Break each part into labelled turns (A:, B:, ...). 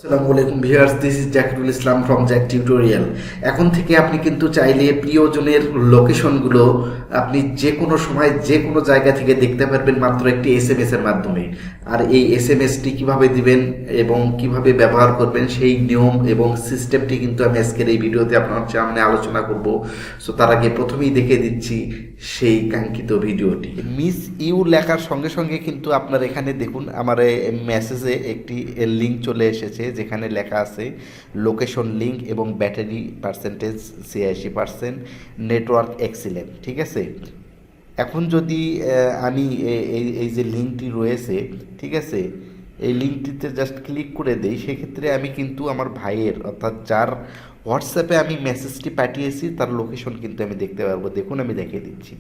A: আসসালামু আলাইকুম viewers, this is Zakirul Islam from Jack tutorial. এখন থেকে আপনি কিন্তু চাইলে প্রিয়জনের লোকেশনগুলো আপনি যে কোনো সময় যে কোনো জায়গা থেকে দেখতে পারবেন মাত্র একটি এসএমএস এর মাধ্যমে। আর এই এসএমএসটি কিভাবে দিবেন এবং কিভাবে ব্যবহার করবেন সেই নিয়ম এবং সিস্টেমটি কিন্তু আমি আজকের এই ভিডিওতে আপনার সামনে আলোচনা করব। সো তার আগে প্রথমেই দেখে দিচ্ছি সেই কাঙ্ক্ষিত ভিডিওটি। মিস ইউ লেখার সঙ্গে সঙ্গে কিন্তু আপনার এখানে দেখুন আমার মেসেজে একটি লিঙ্ক চলে এসেছে যেখানে লেখা আছে লোকেশন লিঙ্ক এবং ব্যাটারি পার্সেন্টেজ 86%, নেটওয়ার্ক এক্সিলেন্ট। ঠিক আছে, এখন যদি আমি এই যে লিঙ্কটি রয়েছে, ঠিক আছে, এই লিঙ্কটিতে জাস্ট ক্লিক করে দেই, সেক্ষেত্রে আমি কিন্তু আমার ভাইয়ের অর্থাৎ যার হোয়াটসঅ্যাপে আমি মেসেজটি পাঠিয়েছি তার লোকেশন কিন্তু আমি দেখতে পারবো। দেখুন আমি দেখিয়ে দিচ্ছি।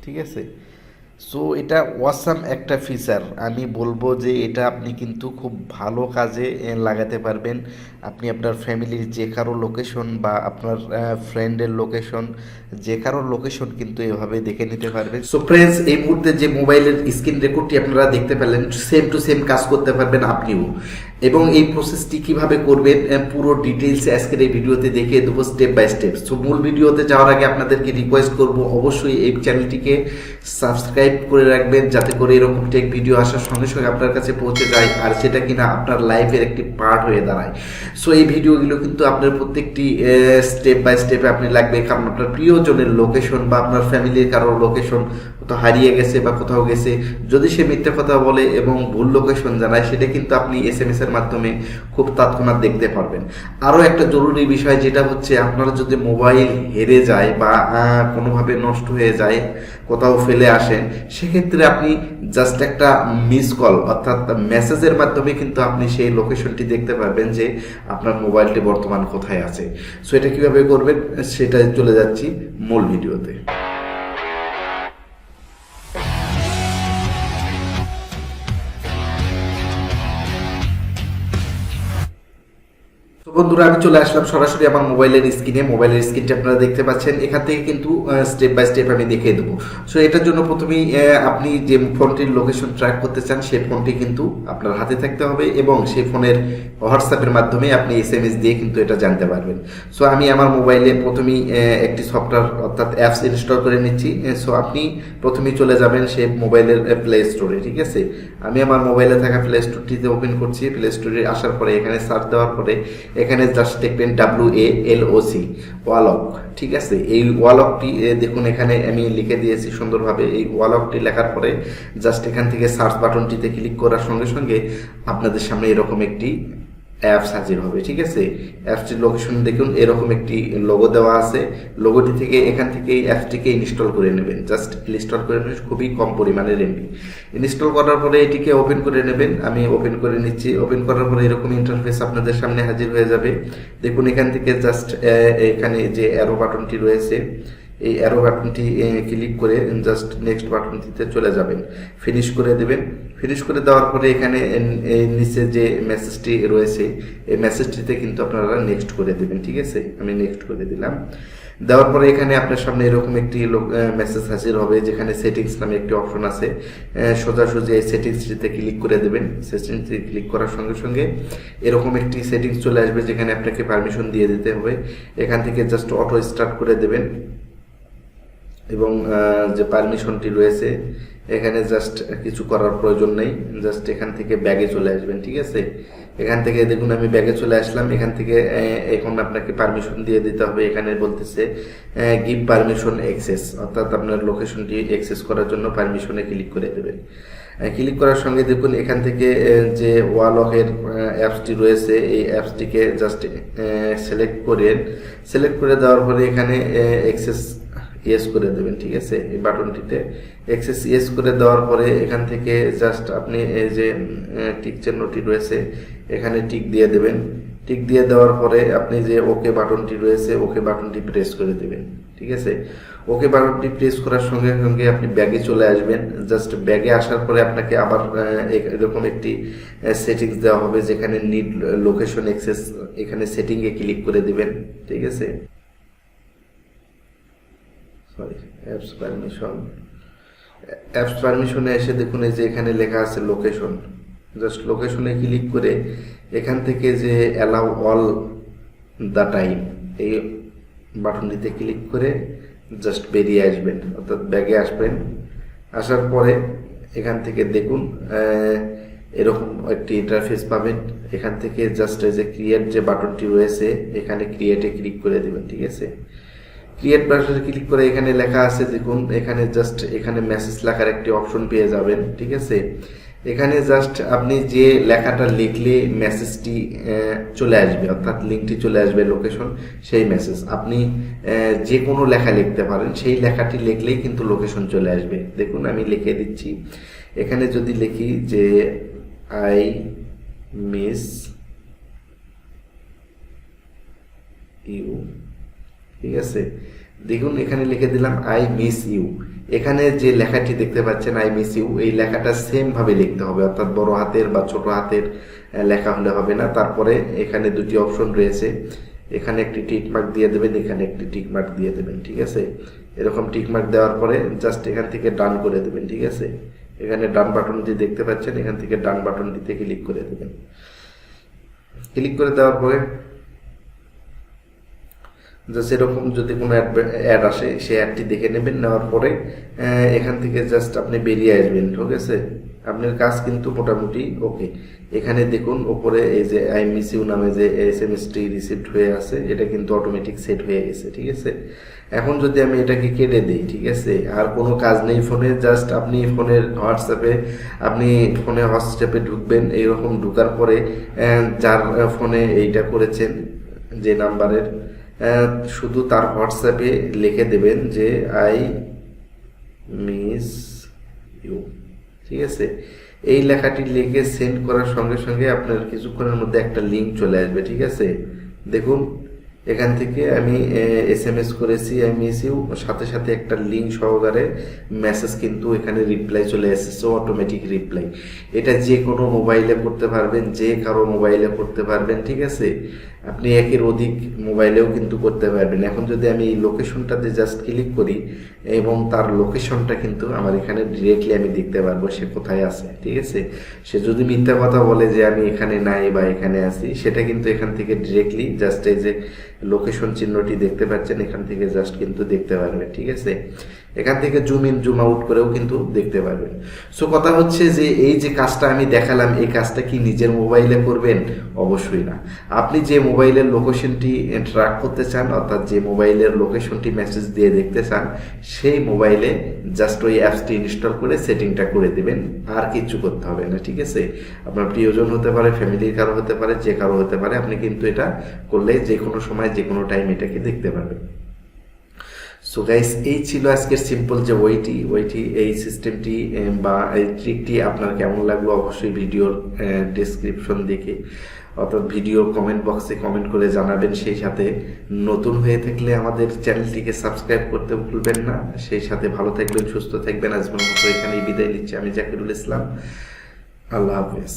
A: ঠিক আছে, সো এটা ওয়াসাম একটা ফিচার। আমি বলবো যে এটা আপনি কিন্তু খুব ভালো কাজে লাগাতে পারবেন। আপনি আপনার ফ্যামিলির যে কারো লোকেশন বা আপনার ফ্রেন্ডের লোকেশন, যে কারো লোকেশন কিন্তু এভাবে দেখে নিতে পারবেন। সো ফ্রেন্ডস, এই মুহূর্তে যে মোবাইলের স্ক্রিন রেকর্ডটি আপনারা দেখতে পেলেন, সেম টু সেম কাজ করতে পারবেন আপনিও। এবং এই প্রসেসটি কিভাবে করবেন পুরো ডিটেইলসে আজকের এই ভিডিওতে দেখিয়ে দেবো স্টেপ বাই স্টেপ। সো মূল ভিডিওতে যাওয়ার আগে আপনাদেরকে রিকোয়েস্ট করব অবশ্যই এই চ্যানেলটিকে সাবস্ক্রাইব করে রাখবেন, যাতে করে এরকম টেক ভিডিও আসার সঙ্গে সঙ্গে আপনার কাছে পৌঁছে যায় আর সেটা কিনা আপনার লাইফের একটি পার্ট হয়ে দাঁড়ায়। সো এই ভিডিওগুলো কিন্তু আপনার প্রত্যেকটি স্টেপ বাই স্টেপে আপনি লাগবে, কারণ আপনার প্রিয়জনের লোকেশন বা আপনার ফ্যামিলির কারোর লোকেশন কোথাও হারিয়ে গেছে বা কোথাও গেছে, যদি সে মিথ্যে কথা বলে এবং ভুল লোকেশন জানায়, সেটা কিন্তু আপনি এসএমএস এর মাধ্যমে খুব তৎক্ষণাৎ দেখতে পারবেন। আরও একটা জরুরি বিষয় যেটা হচ্ছে, আপনার যদি মোবাইল হেরে যায় বা কোনোভাবে নষ্ট হয়ে যায়, কোথাও ফেলে আসেন, সেক্ষেত্রে আপনি জাস্ট একটা মিস কল অর্থাৎ মেসেজের মাধ্যমে কিন্তু আপনি সেই লোকেশনটি দেখতে পারবেন যে আপনার মোবাইলটি বর্তমান কোথায় আছে। সো এটা কিভাবে করবেন সেটা চলে যাচ্ছি মূল ভিডিওতে। বন্ধুরা, আমি চলে আসলাম সরাসরি আমার মোবাইলের স্ক্রিনে। মোবাইলের স্ক্রিনটি আপনারা দেখতে পাচ্ছেন, এখান থেকে কিন্তু স্টেপ বাই স্টেপ আমি দেখিয়ে দেবো। সো এটার জন্য প্রথমেই আপনি যে ফোনটির লোকেশন ট্র্যাক করতে চান সেই ফোনটি কিন্তু আপনার হাতে থাকতে হবে এবং সেই ফোনের হোয়াটসঅ্যাপের মাধ্যমে আপনি এসএমএস দিয়ে কিন্তু এটা জানতে পারবেন। সো আমি আমার মোবাইলে প্রথমেই একটি সফটওয়্যার অর্থাৎ অ্যাপস ইনস্টল করে নিচ্ছি। সো আপনি প্রথমেই চলে যাবেন সেই মোবাইলের প্লে স্টোরে। ঠিক আছে, আমি আমার মোবাইলে থাকা প্লে স্টোরটিতে ওপেন করছি। প্লে স্টোরে আসার পরে এখানে সার্চ দেওয়ার পরে এখানে জাস্ট দেখবেন WALOC ওয়ালক। ঠিক আছে, এই ওয়ালকটি দেখুন এখানে আমি লিখে দিয়েছি সুন্দরভাবে। এই ওয়ালকটি লেখার পরে জাস্ট এখান থেকে সার্চ বাটনটিতে ক্লিক করার সঙ্গে সঙ্গে আপনাদের সামনে এরকম একটি অ্যাপস হাজির হবে। ঠিক আছে, অ্যাপসটির লোকেশন দেখুন, এরকম একটি লোগো দেওয়া আছে। লোগোটি থেকে এখান থেকে এই অ্যাপসটিকে ইনস্টল করে নেবেন। জাস্ট ইনস্টল করে নেবেন, খুবই কম পরিমাণের এমবি। ইনস্টল করার পরে এটিকে ওপেন করে নেবেন। আমি ওপেন করে নিচ্ছি। ওপেন করার পরে এরকম ইন্টারফেস আপনাদের সামনে হাজির হয়ে যাবে। দেখুন এখান থেকে জাস্ট এখানে যে অ্যারো বাটনটি রয়েছে, এই অ্যারো বাটনটি ক্লিক করে জাস্ট নেক্সট বাটনটিতে চলে যাবেন, ফিনিশ করে দেবেন। ফিনিশ করে দেওয়ার পরে এখানে নিচে যে মেসেজটি রয়েছে এই মেসেজটিতে কিন্তু আপনারা নেক্সট করে দেবেন। ঠিক আছে, আমি নেক্সট করে দিলাম। দেওয়ার পরে এখানে আপনার সামনে এরকম একটি মেসেজ হাজির হবে যেখানে সেটিংস নামে একটি অপশন আছে। সোজাসুজি এই সেটিংসটিতে ক্লিক করে দেবেন। সেটিংসটি ক্লিক করার সঙ্গে সঙ্গে এরকম একটি সেটিংস চলে আসবে যেখানে আপনাকে পারমিশন দিয়ে দিতে হবে। এখান থেকে জাস্ট অটো স্টার্ট করে দেবেন এবং যে পারমিশনটি রয়েছে এখানে জাস্ট কিছু করার প্রয়োজন নেই, জাস্ট এখান থেকে ব্যাগে চলে আসবেন। ঠিক আছে, এখান থেকে দেখুন আমি ব্যাগে চলে আসলাম। এখান থেকে এখন আপনাকে পারমিশন দিয়ে দিতে হবে। এখানে বলতেছে গিভ পারমিশন অ্যাক্সেস, অর্থাৎ আপনার লোকেশনটি অ্যাক্সেস করার জন্য পারমিশনে ক্লিক করে দেবেন। ক্লিক করার সঙ্গে দেখুন এখান থেকে যে ওয়ালকের অ্যাপসটি রয়েছে এই অ্যাপসটিকে জাস্ট সিলেক্ট করে দেওয়ার পরে এখানে অ্যাক্সেস ইয়েস করে দেবেন। ঠিক আছে, এই বাটনটিতে অ্যাক্সেস ইয়েস করে দেওয়ার পরে এখান থেকে জাস্ট আপনি এই যে টিক চিহ্নটি রয়েছে এখানে টিক দিয়ে দেবেন। টিক দিয়ে দেওয়ার পরে আপনি যে ওকে বাটনটি রয়েছে ওকে বাটনটি প্রেস করে দেবেন। ঠিক আছে, ওকে বাটনটি প্রেস করার সঙ্গে সঙ্গে আপনি ব্যাগে চলে আসবেন। জাস্ট ব্যাগে আসার পরে আপনাকে আবার এরকম একটি সেটিংস দেওয়া হবে যেখানে নিড লোকেশন অ্যাক্সেস, এখানে সেটিংয়ে ক্লিক করে দিবেন। ঠিক আছে, অ্যাপস পারমিশন অ্যাপস পারমিশনে এসে দেখুন এই যে এখানে লেখা আছে লোকেশন, জাস্ট লোকেশনে ক্লিক করে এখান থেকে যে অ্যালাউ অল দ্য টাইম এই বাটনটিতে ক্লিক করে জাস্ট বেরিয়ে আসবেন, অর্থাৎ ব্যাগে আসবেন। আসার পরে এখান থেকে দেখুন এরকম একটি ইন্টারফেস পাবেন। এখান থেকে জাস্ট এই যে ক্রিয়েট যে বাটনটি রয়েছে এখানে ক্রিয়েটে ক্লিক করে দেবেন, ঠিক আছে। ক্রিয়েট বাটনে ক্লিক করে এখানে লেখা আছে দেখুন, এখানে জাস্ট এখানে মেসেজ লেখার একটি অপশন পেয়ে যাবেন, ঠিক আছে। এখানে জাস্ট আপনি যে লেখাটা লিখলে মেসেজটি চলে আসবে, অর্থাৎ লিঙ্কটি চলে আসবে লোকেশন, সেই মেসেজ আপনি যে কোনো লেখা লিখতে পারেন, সেই লেখাটি লিখলেই কিন্তু লোকেশন চলে আসবে। দেখুন আমি লিখে দিচ্ছি, এখানে যদি লিখি যে আই মিস ইউ, ঠিক আছে। দেখুন এখানে লিখে দিলাম আই মিস ইউ। এখানে যে লেখাটি দেখতে পাচ্ছেন আই মিস ইউ, এই লেখাটা সেম ভাবে লিখতে হবে, অর্থাৎ বড় হাতের বা ছোট হাতের লেখা হলে হবে না। তারপরে এখানে দুটি অপশন রয়েছে, এখানে একটি টিক মার্ক দিয়ে দেবেন, এখানে একটি টিক মার্ক দিয়ে দেবেন, ঠিক আছে। এরকম টিক মার্ক দেওয়ার পরে জাস্ট এখান থেকে ডান করে দেবেন, ঠিক আছে। এখানে ডান বাটনটি দেখতে পাচ্ছেন, এখান থেকে ডান বাটনটিতে ক্লিক করে দেবেন। ক্লিক করে দেওয়ার পরে জাস্ট এরকম যদি কোনো অ্যাড আসে সেই অ্যাডটি দেখে নেবেন, নেওয়ার পরে এখান থেকে জাস্ট আপনি বেরিয়ে আসবেন, ঠিক আছে। আপনার কাজ কিন্তু মোটামুটি ওকে। এখানে দেখুন ওপরে এই যে আই মিস ইউ নামে যে SMS-টি রিসিভড হয়ে আছে, এটা কিন্তু অটোমেটিক সেট হয়ে গেছে, ঠিক আছে। এখন যদি আমি এটাকে কেটে দিই, ঠিক আছে, আর কোনো কাজ নেই ফোনে, জাস্ট আপনি ফোনের হোয়াটসঅ্যাপে ঢুকবেন। এইরকম ঢুকার পরে যার ফোনে এইটা করেছেন যে নাম্বারের, শুধু তার হোয়াটসঅ্যাপে লিখে দেবেন যে আই মিস ইউ, ঠিক আছে। এই লেখাটি লিখে সেন্ড করার সঙ্গে সঙ্গে আপনার কিছুক্ষণের মধ্যে একটা লিঙ্ক চলে আসবে, ঠিক আছে। দেখুন এখান থেকে আমি SMS করেছি আই মিস ইউ, সাথে সাথে একটা লিঙ্ক সহকারে মেসেজ কিন্তু এখানে রিপ্লাই চলে এসেছে, অটোমেটিক রিপ্লাই। এটা যে কোনো মোবাইলে করতে পারবেন, যে কারো মোবাইলে করতে পারবেন, ঠিক আছে। আপনি একের অধিক মোবাইলেও কিন্তু করতে পারবেন। এখন যদি আমি এই লোকেশনটাতে জাস্ট ক্লিক করি এবং তার লোকেশনটা কিন্তু আমার এখানে ডিরেক্টলি আমি দেখতে পারবো সে কোথায় আছে, ঠিক আছে। সে যদি মিথ্যা কথা বলে যে আমি এখানে নাই বা এখানে আছি, সেটা কিন্তু এখান থেকে ডিরেক্টলি জাস্ট এই যে লোকেশন চিহ্নটি দেখতে পাচ্ছেন এখান থেকে জাস্ট কিন্তু দেখতে পারবেন, ঠিক আছে। এখান থেকে জুম ইন জুম আউট করেও কিন্তু দেখতে পারবেন। সো কথা হচ্ছে যে এই যে কাজটা আমি দেখালাম, এই কাজটা কি নিজের মোবাইলে করবেন? অবশ্যই না। আপনি যে মোবাইলের লোকেশনটি ট্র্যাক করতে চান, অর্থাৎ যে মোবাইলের লোকেশনটি মেসেজ দিয়ে দেখতে চান, সেই মোবাইলে জাস্ট ওই অ্যাপসটি ইনস্টল করে সেটিংটা করে দেবেন, আর কিছু করতে হবে না, ঠিক আছে। আপনার প্রিয়জন হতে পারে, ফ্যামিলির কারো হতে পারে, যে কারো হতে পারে, আপনি কিন্তু এটা করলে যে কোনো সময় যে কোনো টাইম এটাকে দেখতে পারবেন। সো গাইস, এই ছিল আজকের সিম্পল যে ওইটি এই সিস্টেমটি বা এই ট্রিকটি আপনার কেমন লাগলো অবশ্যই ভিডিওর ডেসক্রিপশন দেখে, অর্থাৎ ভিডিওর কমেন্ট বক্সে কমেন্ট করে জানাবেন। সেই সাথে নতুন হয়ে থাকলে আমাদের চ্যানেলটিকে সাবস্ক্রাইব করতে ভুলবেন না। সেই সাথে ভালো থাকবেন, সুস্থ থাকবেন। আজকের মতো এখানেই বিদায় নিচ্ছি আমি, জাকিরুল ইসলাম। আল্লাহ হাফেজ।